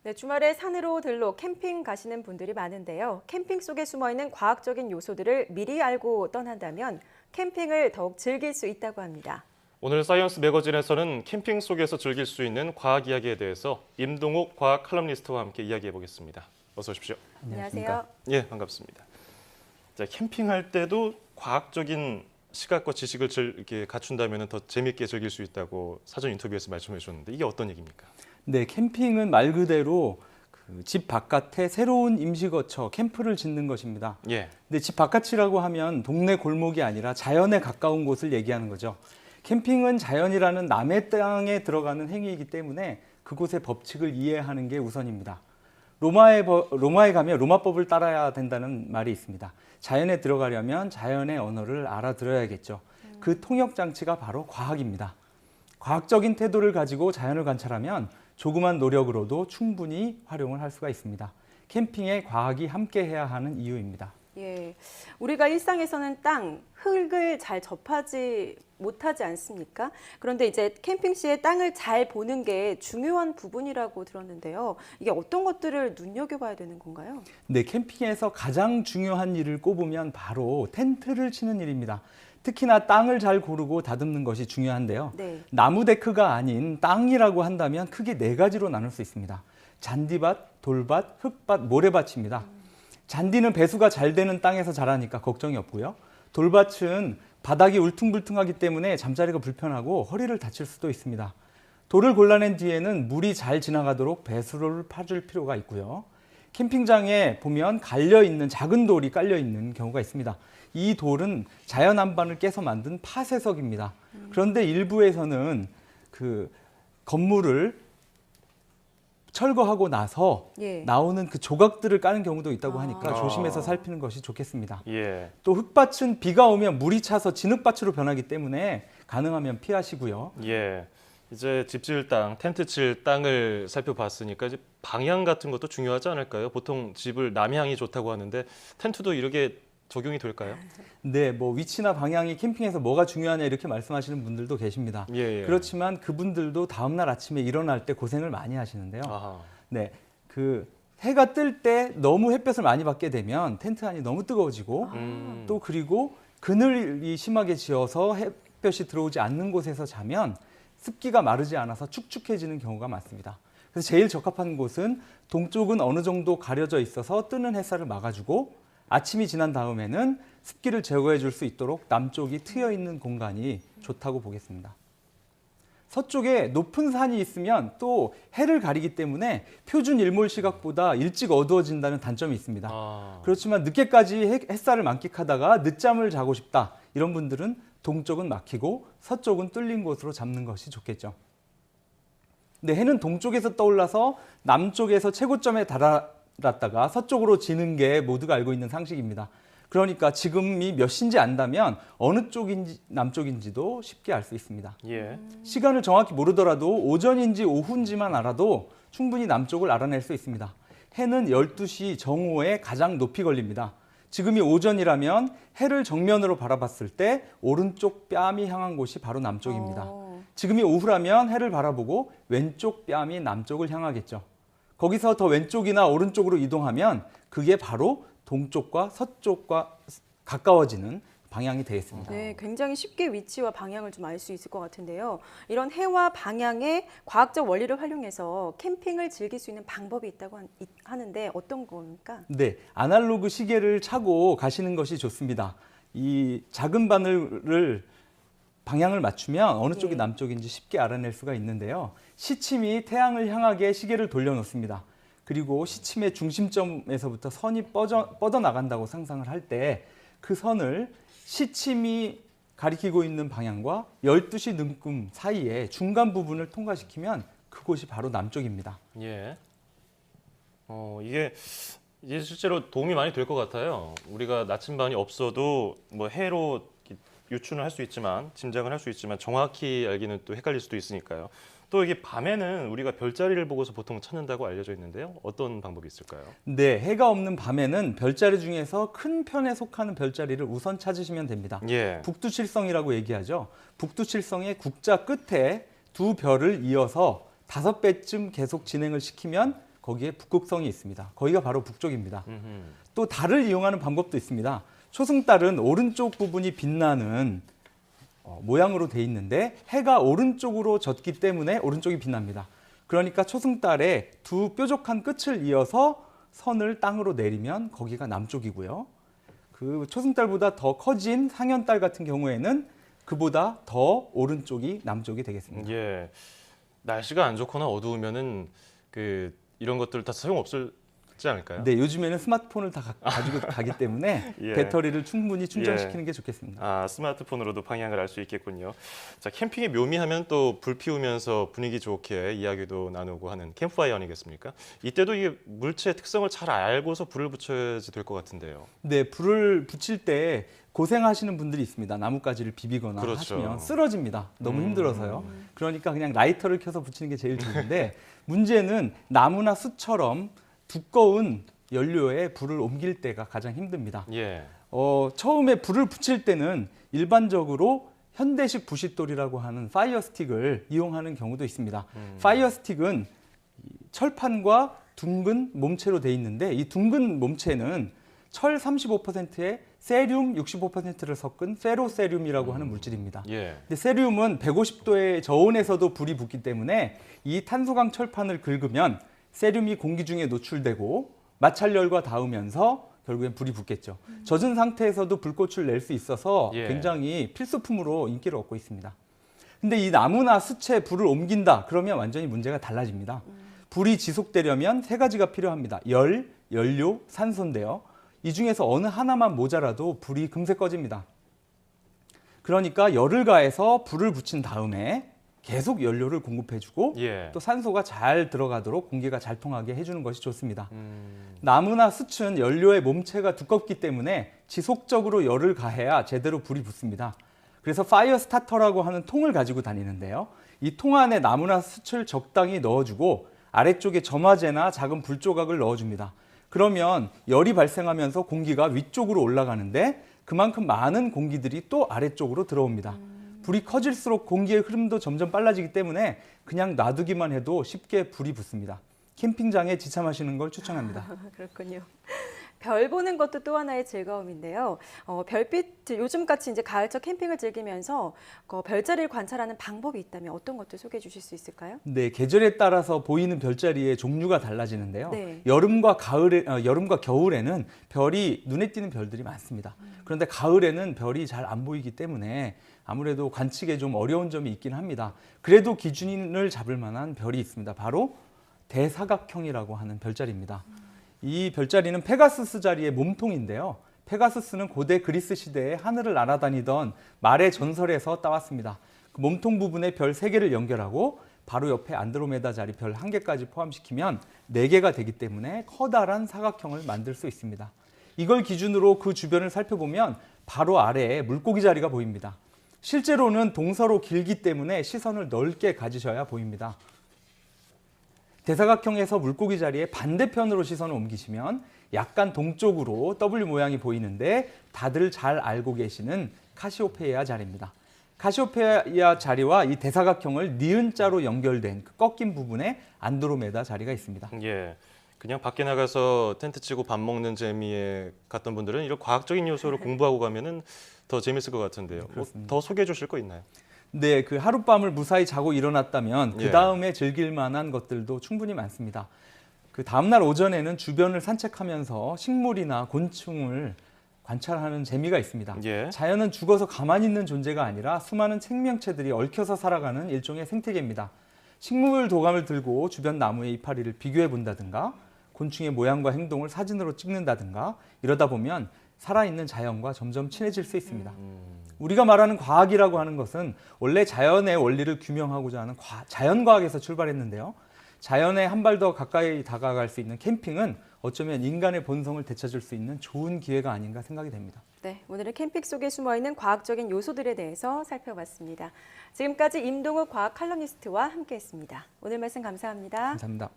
네, 주말에 산으로 들로 캠핑 가시는 분들이 많은데요. 캠핑 속에 숨어있는 과학적인 요소들을 미리 알고 떠난다면 캠핑을 더욱 즐길 수 있다고 합니다. 오늘 사이언스 매거진에서는 캠핑 속에서 즐길 수 있는 과학 이야기에 대해서 임동욱 과학 칼럼니스트와 함께 이야기해 보겠습니다. 어서 오십시오. 안녕하세요. 예, 반갑습니다. 자, 캠핑할 때도 과학적인 시각과 지식을 이렇게 갖춘다면 더 재미있게 즐길 수 있다고 사전 인터뷰에서 말씀해 주셨는데 이게 어떤 얘기입니까? 네, 캠핑은 말 그대로 집 바깥에 새로운 임시거처, 캠프를 짓는 것입니다. 예. 근데 집 바깥이라고 하면 동네 골목이 아니라 자연에 가까운 곳을 얘기하는 거죠. 캠핑은 자연이라는 남의 땅에 들어가는 행위이기 때문에 그곳의 법칙을 이해하는 게 우선입니다. 로마에 가면 로마법을 따라야 된다는 말이 있습니다. 자연에 들어가려면 자연의 언어를 알아들어야겠죠. 그 통역 장치가 바로 과학입니다. 과학적인 태도를 가지고 자연을 관찰하면 조그만 노력으로도 충분히 활용을 할 수가 있습니다. 캠핑에 과학이 함께해야 하는 이유입니다. 예, 우리가 일상에서는 땅, 흙을 잘 접하지 못하지 않습니까? 그런데 이제 캠핑 시에 땅을 잘 보는 게 중요한 부분이라고 들었는데요. 이게 어떤 것들을 눈여겨봐야 되는 건가요? 네, 캠핑에서 가장 중요한 일을 꼽으면 바로 텐트를 치는 일입니다. 특히나 땅을 잘 고르고 다듬는 것이 중요한데요. 네. 나무 데크가 아닌 땅이라고 한다면 크게 네 가지로 나눌 수 있습니다. 잔디밭, 돌밭, 흙밭, 모래밭입니다. 잔디는 배수가 잘 되는 땅에서 자라니까 걱정이 없고요. 돌밭은 바닥이 울퉁불퉁하기 때문에 잠자리가 불편하고 허리를 다칠 수도 있습니다. 돌을 골라낸 뒤에는 물이 잘 지나가도록 배수로를 파줄 필요가 있고요. 캠핑장에 보면 갈려있는 작은 돌이 깔려있는 경우가 있습니다. 이 돌은 자연 안반을 깨서 만든 파쇄석입니다. 그런데 일부에서는 그 건물을 철거하고 나서 예. 나오는 그 조각들을 까는 경우도 있다고 하니까 아. 조심해서 살피는 것이 좋겠습니다. 예. 또 흙밭은 비가 오면 물이 차서 진흙밭으로 변하기 때문에 가능하면 피하시고요. 예. 이제 집 지을 땅, 텐트 칠 땅을 살펴봤으니까 이제 방향 같은 것도 중요하지 않을까요? 보통 집을 남향이 좋다고 하는데 텐트도 이렇게 적용이 될까요? 네, 뭐 위치나 방향이 캠핑에서 뭐가 중요하냐 이렇게 말씀하시는 분들도 계십니다. 예, 예. 그렇지만 그분들도 다음날 아침에 일어날 때 고생을 많이 하시는데요. 아하. 네, 그 해가 뜰 때 너무 햇볕을 많이 받게 되면 텐트 안이 너무 뜨거워지고 또 그리고 그늘이 심하게 지어서 햇볕이 들어오지 않는 곳에서 자면 습기가 마르지 않아서 축축해지는 경우가 많습니다. 그래서 제일 적합한 곳은 동쪽은 어느 정도 가려져 있어서 뜨는 햇살을 막아주고 아침이 지난 다음에는 습기를 제거해 줄 수 있도록 남쪽이 트여 있는 공간이 좋다고 보겠습니다. 서쪽에 높은 산이 있으면 또 해를 가리기 때문에 표준 일몰 시각보다 일찍 어두워진다는 단점이 있습니다. 아. 그렇지만 늦게까지 햇살을 만끽하다가 늦잠을 자고 싶다 이런 분들은 동쪽은 막히고 서쪽은 뚫린 곳으로 잡는 것이 좋겠죠. 근데 해는 동쪽에서 떠올라서 남쪽에서 최고점에 달았다가 서쪽으로 지는 게 모두가 알고 있는 상식입니다. 그러니까 지금이 몇 시인지 안다면 어느 쪽인지 남쪽인지도 쉽게 알 수 있습니다. 예. 시간을 정확히 모르더라도 오전인지 오후인지만 알아도 충분히 남쪽을 알아낼 수 있습니다. 해는 12시 정오에 가장 높이 걸립니다. 지금이 오전이라면 해를 정면으로 바라봤을 때 오른쪽 뺨이 향한 곳이 바로 남쪽입니다. 지금이 오후라면 해를 바라보고 왼쪽 뺨이 남쪽을 향하겠죠. 거기서 더 왼쪽이나 오른쪽으로 이동하면 그게 바로 동쪽과 서쪽과 가까워지는 방향이 되겠습니다. 네, 굉장히 쉽게 위치와 방향을 좀 알 수 있을 것 같은데요. 이런 해와 방향의 과학적 원리를 활용해서 캠핑을 즐길 수 있는 방법이 있다고 하는데 어떤 겁니까? 네, 아날로그 시계를 차고 가시는 것이 좋습니다. 이 작은 바늘을 방향을 맞추면 어느 쪽이 예. 남쪽인지 쉽게 알아낼 수가 있는데요. 시침이 태양을 향하게 시계를 돌려놓습니다. 그리고 시침의 중심점에서부터 선이 뻗어나간다고 상상을 할 때 그 선을 시침이 가리키고 있는 방향과 12시 눈금 사이에 중간 부분을 통과시키면 그곳이 바로 남쪽입니다. 예. 이게 실제로 도움이 많이 될 것 같아요. 우리가 나침반이 없어도 뭐 해로 유추는 할 수 있지만 짐작을 할 수 있지만 정확히 알기는 또 헷갈릴 수도 있으니까요. 또 이게 밤에는 우리가 별자리를 보고서 보통 찾는다고 알려져 있는데요. 어떤 방법이 있을까요? 네, 해가 없는 밤에는 별자리 중에서 큰 편에 속하는 별자리를 우선 찾으시면 됩니다. 예. 북두칠성이라고 얘기하죠. 북두칠성의 국자 끝에 두 별을 이어서 5배쯤 계속 진행을 시키면 거기에 북극성이 있습니다. 거기가 바로 북쪽입니다. 음흠. 또 달을 이용하는 방법도 있습니다. 초승달은 오른쪽 부분이 빛나는 모양으로 돼 있는데 해가 오른쪽으로 졌기 때문에 오른쪽이 빛납니다. 그러니까 초승달에 두 뾰족한 끝을 이어서 선을 땅으로 내리면 거기가 남쪽이고요. 그 초승달보다 더 커진 상현달 같은 경우에는 그보다 더 오른쪽이 남쪽이 되겠습니다. 예. 날씨가 안 좋거나 어두우면은 이런 것들 다 소용 없을지 않을까요? 네, 요즘에는 스마트폰을 다 가지고 가기 때문에 예. 배터리를 충분히 충전시키는 게 좋겠습니다. 아, 스마트폰으로도 방향을 알 수 있겠군요. 자, 캠핑의 묘미하면 또 불 피우면서 분위기 좋게 이야기도 나누고 하는 캠프파이어 아니겠습니까? 이때도 이게 물체의 특성을 잘 알고서 불을 붙여야지 될 것 같은데요. 네, 불을 붙일 때 고생하시는 분들이 있습니다. 나뭇가지를 비비거나 그렇죠. 하시면 쓰러집니다. 너무 힘들어서요. 그러니까 그냥 라이터를 켜서 붙이는 게 제일 좋은데 문제는 나무나 숯처럼 두꺼운 연료에 불을 옮길 때가 가장 힘듭니다. 예. 처음에 불을 붙일 때는 일반적으로 현대식 부싯돌이라고 하는 파이어 스틱을 이용하는 경우도 있습니다. 파이어 스틱은 철판과 둥근 몸체로 돼 있는데 이 둥근 몸체는 철 35%에 세륨 65%를 섞은 페로세륨이라고 하는 물질입니다. 예. 근데 세륨은 150도의 저온에서도 불이 붙기 때문에 이 탄소강 철판을 긁으면 세륨이 공기 중에 노출되고 마찰열과 닿으면서 결국엔 불이 붙겠죠. 젖은 상태에서도 불꽃을 낼 수 있어서 예. 굉장히 필수품으로 인기를 얻고 있습니다. 근데 이 나무나 숯에 불을 옮긴다 그러면 완전히 문제가 달라집니다. 불이 지속되려면 세 가지가 필요합니다. 열, 연료, 산소인데요. 이 중에서 어느 하나만 모자라도 불이 금세 꺼집니다. 그러니까 열을 가해서 불을 붙인 다음에 계속 연료를 공급해주고 예. 또 산소가 잘 들어가도록 공기가 잘 통하게 해주는 것이 좋습니다. 나무나 숯은 연료의 몸체가 두껍기 때문에 지속적으로 열을 가해야 제대로 불이 붙습니다. 그래서 파이어 스타터라고 하는 통을 가지고 다니는데요. 이 통 안에 나무나 숯을 적당히 넣어주고 아래쪽에 점화제나 작은 불조각을 넣어줍니다. 그러면 열이 발생하면서 공기가 위쪽으로 올라가는데 그만큼 많은 공기들이 또 아래쪽으로 들어옵니다. 불이 커질수록 공기의 흐름도 점점 빨라지기 때문에 그냥 놔두기만 해도 쉽게 불이 붙습니다. 캠핑장에 지참하시는 걸 추천합니다. 그렇군요. 별 보는 것도 또 하나의 즐거움인데요. 별빛 요즘같이 이제 가을철 캠핑을 즐기면서 별자리를 관찰하는 방법이 있다면 어떤 것들 소개해 주실 수 있을까요? 네, 계절에 따라서 보이는 별자리의 종류가 달라지는데요. 네. 여름과 겨울에는 별이 눈에 띄는 별들이 많습니다. 그런데 가을에는 별이 잘 안 보이기 때문에 아무래도 관측에 좀 어려운 점이 있긴 합니다. 그래도 기준을 잡을 만한 별이 있습니다. 바로 대사각형이라고 하는 별자리입니다. 이 별자리는 페가수스 자리의 몸통인데요. 페가수스는 고대 그리스 시대에 하늘을 날아다니던 말의 전설에서 따왔습니다. 그 몸통 부분에 별 3개를 연결하고 바로 옆에 안드로메다 자리 별 1개까지 포함시키면 4개가 되기 때문에 커다란 사각형을 만들 수 있습니다. 이걸 기준으로 그 주변을 살펴보면 바로 아래에 물고기 자리가 보입니다. 실제로는 동서로 길기 때문에 시선을 넓게 가지셔야 보입니다. 대사각형에서 물고기 자리에 반대편으로 시선을 옮기시면 약간 동쪽으로 W 모양이 보이는데 다들 잘 알고 계시는 카시오페이아 자리입니다. 카시오페이아 자리와 이 대사각형을 니은자로 연결된 그 꺾인 부분에 안드로메다 자리가 있습니다. 예. 그냥 밖에 나가서 텐트 치고 밥 먹는 재미에 갔던 분들은 이런 과학적인 요소를 공부하고 가면은 더 재밌을 것 같은데요. 더 소개해 주실 거 있나요? 네, 그 하룻밤을 무사히 자고 일어났다면 예. 그 다음에 즐길 만한 것들도 충분히 많습니다. 그 다음날 오전에는 주변을 산책하면서 식물이나 곤충을 관찰하는 재미가 있습니다. 예. 자연은 죽어서 가만히 있는 존재가 아니라 수많은 생명체들이 얽혀서 살아가는 일종의 생태계입니다. 식물 도감을 들고 주변 나무의 이파리를 비교해 본다든가 곤충의 모양과 행동을 사진으로 찍는다든가 이러다 보면 살아있는 자연과 점점 친해질 수 있습니다. 우리가 말하는 과학이라고 하는 것은 원래 자연의 원리를 규명하고자 하는 자연과학에서 출발했는데요. 자연에 한 발 더 가까이 다가갈 수 있는 캠핑은 어쩌면 인간의 본성을 되찾을 수 있는 좋은 기회가 아닌가 생각이 됩니다. 네, 오늘은 캠핑 속에 숨어있는 과학적인 요소들에 대해서 살펴봤습니다. 지금까지 임동욱 과학 칼럼니스트와 함께했습니다. 오늘 말씀 감사합니다. 감사합니다.